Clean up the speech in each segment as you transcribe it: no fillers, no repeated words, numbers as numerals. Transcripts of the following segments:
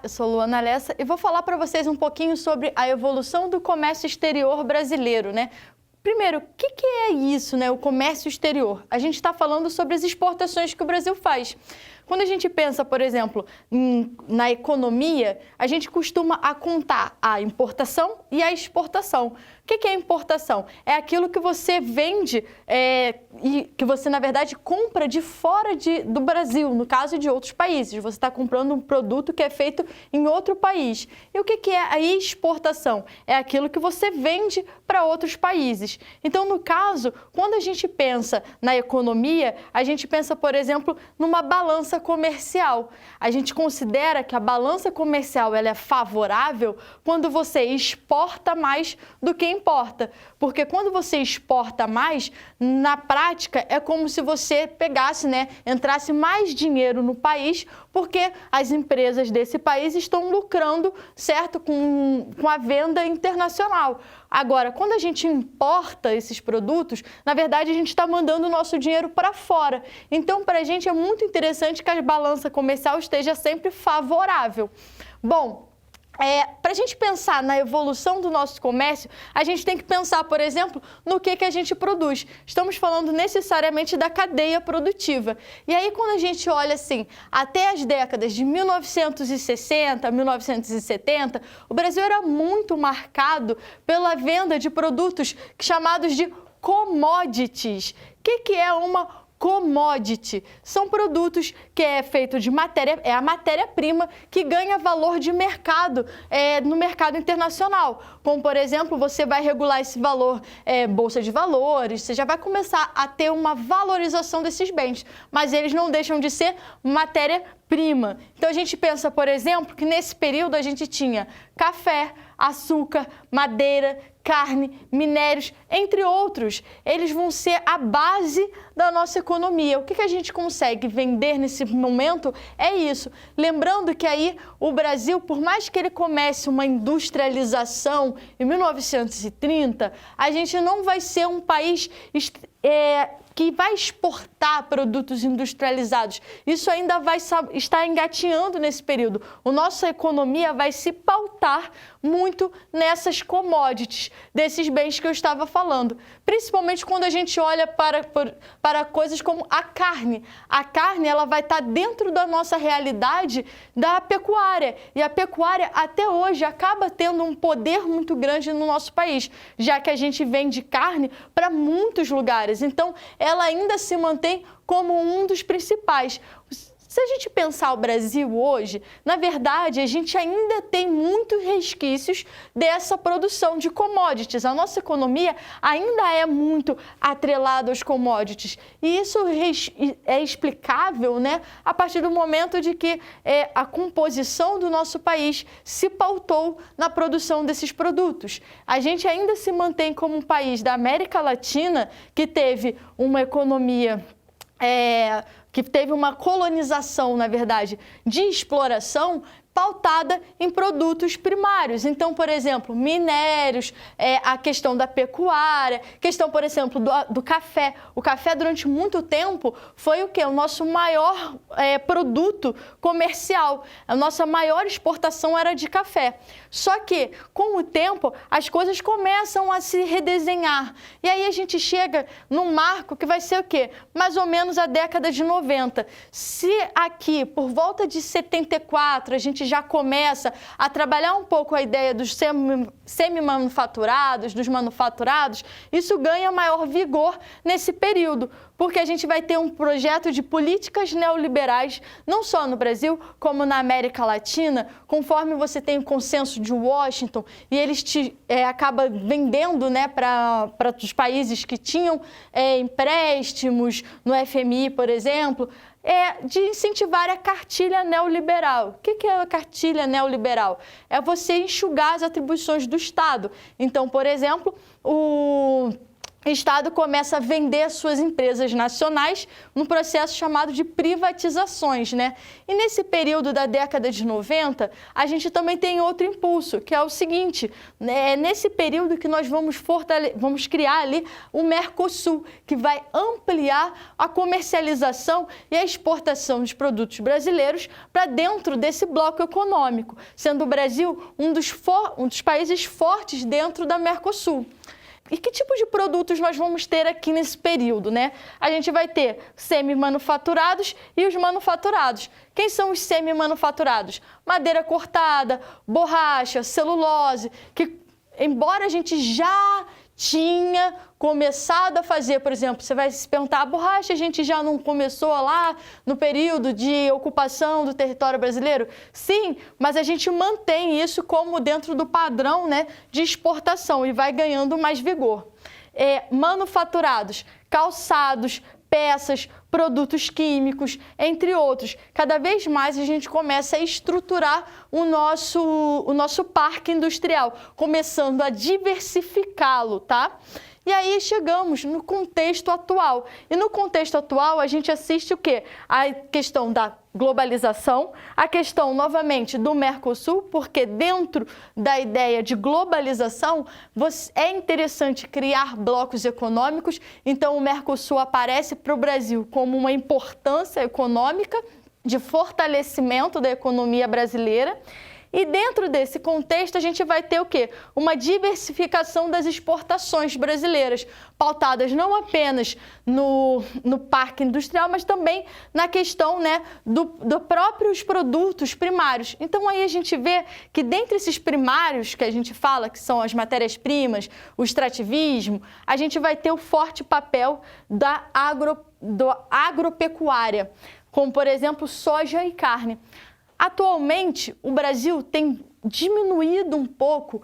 eu sou Luana Lessa e vou falar para vocês um pouquinho sobre a evolução do comércio exterior brasileiro, né? Primeiro, o que é isso, né? O comércio exterior? A gente está falando sobre as exportações que o Brasil faz. Quando a gente pensa, por exemplo, na economia, a gente costuma contar a importação e a exportação. O que é importação? É aquilo que você vende e que você, na verdade, compra de fora do Brasil, no caso de outros países. Você está comprando um produto que é feito em outro país. E o que é a exportação? É aquilo que você vende para outros países. Então, no caso, quando a gente pensa na economia, a gente pensa, por exemplo, numa balança comercial. A gente considera que a balança comercial ela é favorável quando você exporta mais do que importa. Porque quando você exporta mais, na prática é como se você pegasse, né, entrasse mais dinheiro no país, porque as empresas desse país estão lucrando, certo, com a venda internacional. Agora, quando a gente importa esses produtos, na verdade a gente está mandando o nosso dinheiro para fora. Então, para a gente é muito interessante que a balança comercial esteja sempre favorável. Bom, para a gente pensar na evolução do nosso comércio, a gente tem que pensar, por exemplo, no que a gente produz. Estamos falando necessariamente da cadeia produtiva. E aí, quando a gente olha assim, até as décadas de 1960, 1970, o Brasil era muito marcado pela venda de produtos chamados de commodities. O que é uma commodity? São produtos que é feito de matéria, é a matéria-prima que ganha valor de mercado no mercado internacional. Como, por exemplo, você vai regular esse valor, bolsa de valores, você já vai começar a ter uma valorização desses bens, mas eles não deixam de ser matéria-prima. Então, a gente pensa, por exemplo, que nesse período a gente tinha café, açúcar, madeira, carne, minérios, entre outros. Eles vão ser a base da nossa economia. O que a gente consegue vender nesse momento é isso. Lembrando que aí o Brasil, por mais que ele comece uma industrialização em 1930, a gente não vai ser um país que vai exportar produtos industrializados. Isso ainda vai estar engatinhando nesse período. A nossa economia vai se pautar muito nessas commodities, desses bens que eu estava falando. Principalmente quando a gente olha para coisas como a carne. A carne ela vai estar dentro da nossa realidade da pecuária. E a pecuária, até hoje, acaba tendo um poder muito grande no nosso país, já que a gente vende carne para muitos lugares. Então, ela ainda se mantém como um dos principais. Se a gente pensar o Brasil hoje, na verdade, a gente ainda tem muitos resquícios dessa produção de commodities. A nossa economia ainda é muito atrelada aos commodities. E isso é explicável, né, a partir do momento de que a composição do nosso país se pautou na produção desses produtos. A gente ainda se mantém como um país da América Latina que teve uma economia que teve uma colonização, na verdade, de exploração pautada em produtos primários. Então, por exemplo, minérios, a questão da pecuária, questão, por exemplo, do café. O café, durante muito tempo, foi o quê? O nosso maior produto comercial. A nossa maior exportação era de café. Só que, com o tempo, as coisas começam a se redesenhar. E aí a gente chega num marco que vai ser o quê? Mais ou menos a década de 90. Se aqui, por volta de 74, a gente já começa a trabalhar um pouco a ideia dos semi-manufaturados, dos manufaturados, isso ganha maior vigor nesse período, porque a gente vai ter um projeto de políticas neoliberais, não só no Brasil, como na América Latina, conforme você tem o consenso de Washington, e eles acabam vendendo, né, para os países que tinham empréstimos no FMI, por exemplo, de incentivar a cartilha neoliberal. O que é a cartilha neoliberal? É você enxugar as atribuições do Estado. Então, por exemplo, o Estado começa a vender suas empresas nacionais num processo chamado de privatizações, né? E nesse período da década de 90, a gente também tem outro impulso, que é o seguinte, é nesse período que nós vamos criar ali o Mercosul, que vai ampliar a comercialização e a exportação de produtos brasileiros para dentro desse bloco econômico, sendo o Brasil um dos países fortes dentro da Mercosul. E que tipo de produtos nós vamos ter aqui nesse período, né? A gente vai ter semi-manufaturados e os manufaturados. Quem são os semi-manufaturados? Madeira cortada, borracha, celulose, que embora a gente já tinha começado a fazer, por exemplo, você vai se perguntar, a borracha a gente já não começou lá no período de ocupação do território brasileiro? Sim, mas a gente mantém isso como dentro do padrão, né, de exportação e vai ganhando mais vigor. Manufaturados, calçados, peças, produtos químicos, entre outros. Cada vez mais a gente começa a estruturar o nosso parque industrial, começando a diversificá-lo, tá? E aí chegamos no contexto atual. E no contexto atual a gente assiste o quê? A questão da globalização, a questão, novamente, do Mercosul, porque dentro da ideia de globalização é interessante criar blocos econômicos, então o Mercosul aparece para o Brasil como uma importância econômica de fortalecimento da economia brasileira. E dentro desse contexto, a gente vai ter o quê? Uma diversificação das exportações brasileiras, pautadas não apenas no parque industrial, mas também na questão, né, do próprios produtos primários. Então, aí a gente vê que dentre esses primários que a gente fala, que são as matérias-primas, o extrativismo, a gente vai ter o forte papel da agropecuária, como, por exemplo, soja e carne. Atualmente, o Brasil tem diminuído um pouco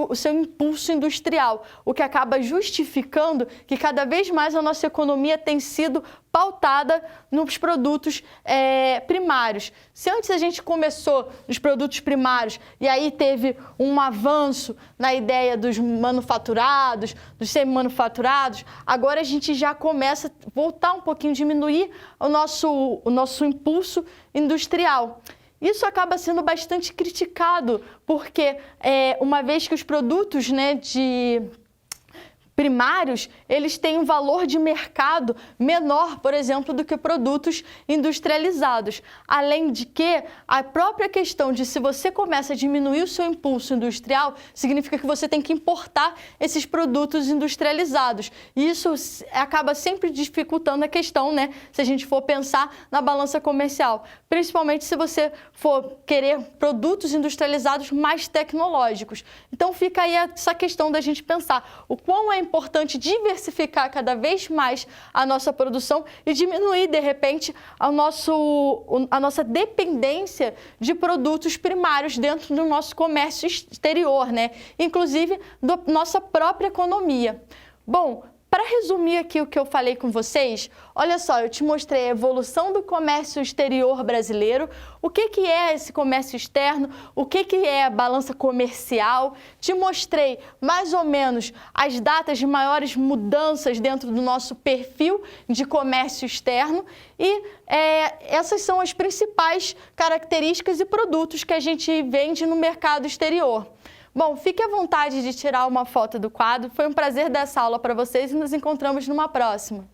o seu impulso industrial, o que acaba justificando que cada vez mais a nossa economia tem sido pautada nos produtos primários. Se antes a gente começou nos produtos primários e aí teve um avanço na ideia dos manufaturados, dos semi-manufaturados, agora a gente já começa a voltar um pouquinho, diminuir o nosso impulso industrial. Isso acaba sendo bastante criticado, porque uma vez que os produtos, né, primários, eles têm um valor de mercado menor, por exemplo, do que produtos industrializados. Além de que a própria questão de se você começa a diminuir o seu impulso industrial, significa que você tem que importar esses produtos industrializados. E isso acaba sempre dificultando a questão, né, se a gente for pensar na balança comercial. Principalmente se você for querer produtos industrializados mais tecnológicos. Então fica aí essa questão da gente pensar o quão é importante diversificar cada vez mais a nossa produção e diminuir, de repente, a nossa dependência de produtos primários dentro do nosso comércio exterior, né? Inclusive da nossa própria economia. Bom, para resumir aqui o que eu falei com vocês, olha só, eu te mostrei a evolução do comércio exterior brasileiro, o que é esse comércio externo, o que é a balança comercial, te mostrei mais ou menos as datas de maiores mudanças dentro do nosso perfil de comércio externo e essas são as principais características e produtos que a gente vende no mercado exterior. Bom, fique à vontade de tirar uma foto do quadro. Foi um prazer dar essa aula para vocês e nos encontramos numa próxima.